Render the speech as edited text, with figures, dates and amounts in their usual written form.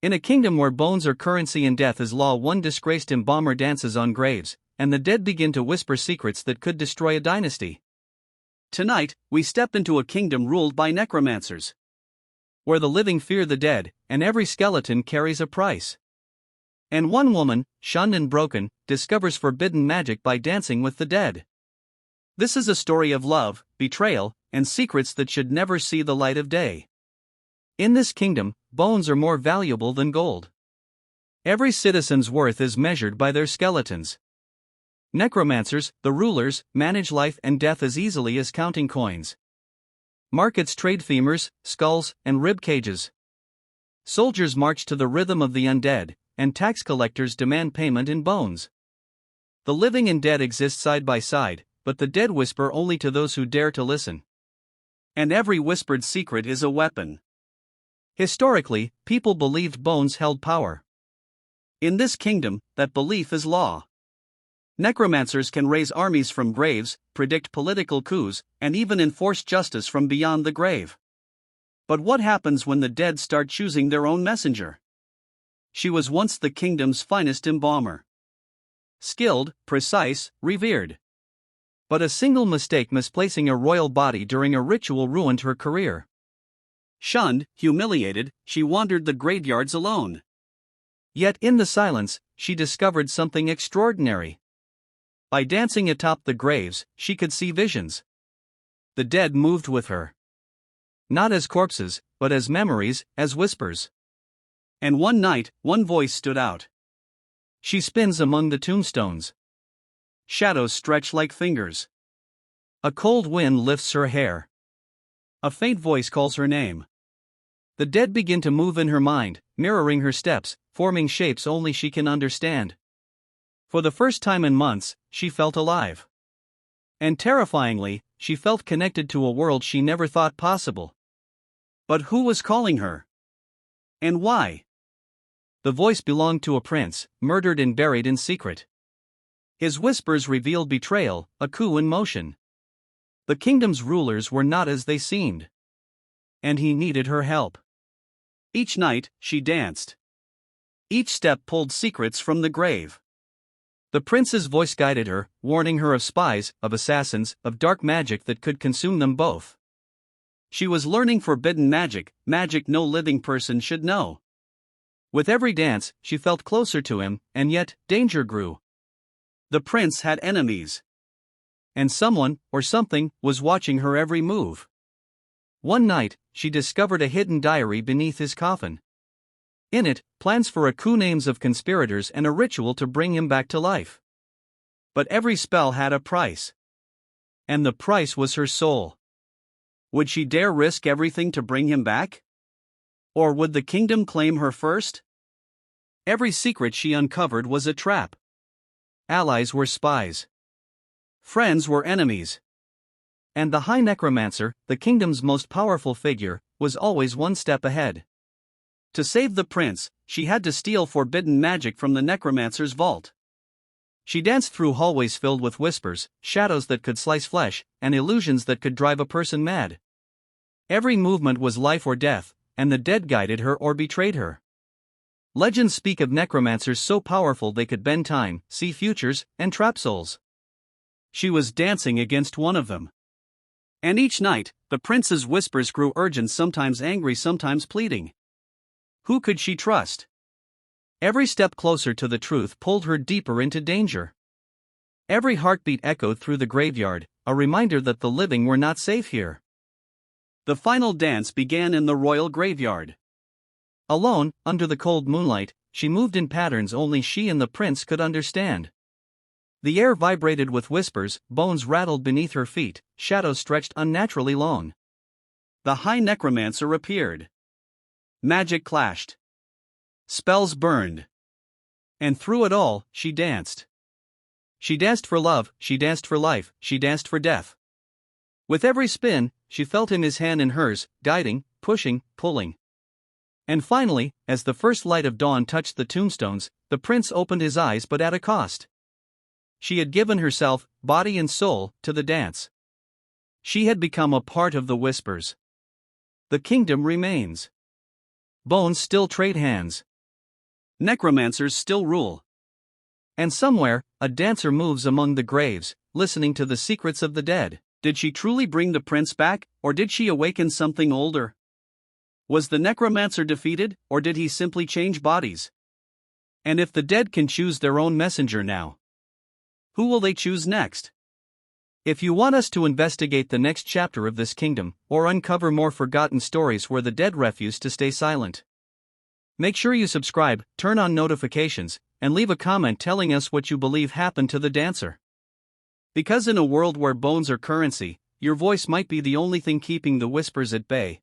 In a kingdom where bones are currency and death is law, one disgraced embalmer dances on graves, and the dead begin to whisper secrets that could destroy a dynasty. Tonight, we step into a kingdom ruled by necromancers, where the living fear the dead, and every skeleton carries a price. And one woman, shunned and broken, discovers forbidden magic by dancing with the dead. This is a story of love, betrayal, and secrets that should never see the light of day. In this kingdom, bones are more valuable than gold. Every citizen's worth is measured by their skeletons. Necromancers, the rulers, manage life and death as easily as counting coins. Markets trade femurs, skulls, and rib cages. Soldiers march to the rhythm of the undead, and tax collectors demand payment in bones. The living and dead exist side by side, but the dead whisper only to those who dare to listen. And every whispered secret is a weapon. Historically, people believed bones held power. In this kingdom, that belief is law. Necromancers can raise armies from graves, predict political coups, and even enforce justice from beyond the grave. But what happens when the dead start choosing their own messenger? She was once the kingdom's finest embalmer. Skilled, precise, revered. But a single mistake misplacing a royal body during a ritual ruined her career. Shunned, humiliated, she wandered the graveyards alone. Yet in the silence, she discovered something extraordinary. By dancing atop the graves, she could see visions. The dead moved with her. Not as corpses, but as memories, as whispers. And one night, one voice stood out. She spins among the tombstones. Shadows stretch like fingers. A cold wind lifts her hair. A faint voice calls her name. The dead begin to move in her mind, mirroring her steps, forming shapes only she can understand. For the first time in months, she felt alive. And terrifyingly, she felt connected to a world she never thought possible. But who was calling her? And why? The voice belonged to a prince, murdered and buried in secret. His whispers revealed betrayal, a coup in motion. The kingdom's rulers were not as they seemed. And he needed her help. Each night, she danced. Each step pulled secrets from the grave. The prince's voice guided her, warning her of spies, of assassins, of dark magic that could consume them both. She was learning forbidden magic, magic no living person should know. With every dance, she felt closer to him, and yet, danger grew. The prince had enemies. And someone, or something, was watching her every move. One night, she discovered a hidden diary beneath his coffin. In it, plans for a coup, names of conspirators, and a ritual to bring him back to life. But every spell had a price. And the price was her soul. Would she dare risk everything to bring him back? Or would the kingdom claim her first? Every secret she uncovered was a trap. Allies were spies. Friends were enemies. And the High Necromancer, the kingdom's most powerful figure, was always one step ahead. To save the prince, she had to steal forbidden magic from the necromancer's vault. She danced through hallways filled with whispers, shadows that could slice flesh, and illusions that could drive a person mad. Every movement was life or death, and the dead guided her or betrayed her. Legends speak of necromancers so powerful they could bend time, see futures, and trap souls. She was dancing against one of them. And each night, the prince's whispers grew urgent, sometimes angry, sometimes pleading. Who could she trust? Every step closer to the truth pulled her deeper into danger. Every heartbeat echoed through the graveyard, a reminder that the living were not safe here. The final dance began in the royal graveyard. Alone, under the cold moonlight, she moved in patterns only she and the prince could understand. The air vibrated with whispers, bones rattled beneath her feet, shadows stretched unnaturally long. The High Necromancer appeared. Magic clashed. Spells burned. And through it all, she danced. She danced for love, she danced for life, she danced for death. With every spin, she felt his hand in hers, guiding, pushing, pulling. And finally, as the first light of dawn touched the tombstones, the prince opened his eyes, but at a cost. She had given herself, body and soul, to the dance. She had become a part of the whispers. The kingdom remains. Bones still trade hands. necromancers still rule. And somewhere, a dancer moves among the graves, listening to the secrets of the dead. Did she truly bring the prince back, or did she awaken something older? Was the necromancer defeated, or did he simply change bodies? And if the dead can choose their own messenger now, who will they choose next? If you want us to investigate the next chapter of this kingdom, or uncover more forgotten stories where the dead refuse to stay silent, make sure you subscribe, turn on notifications, and leave a comment telling us what you believe happened to the dancer. Because in a world where bones are currency, your voice might be the only thing keeping the whispers at bay.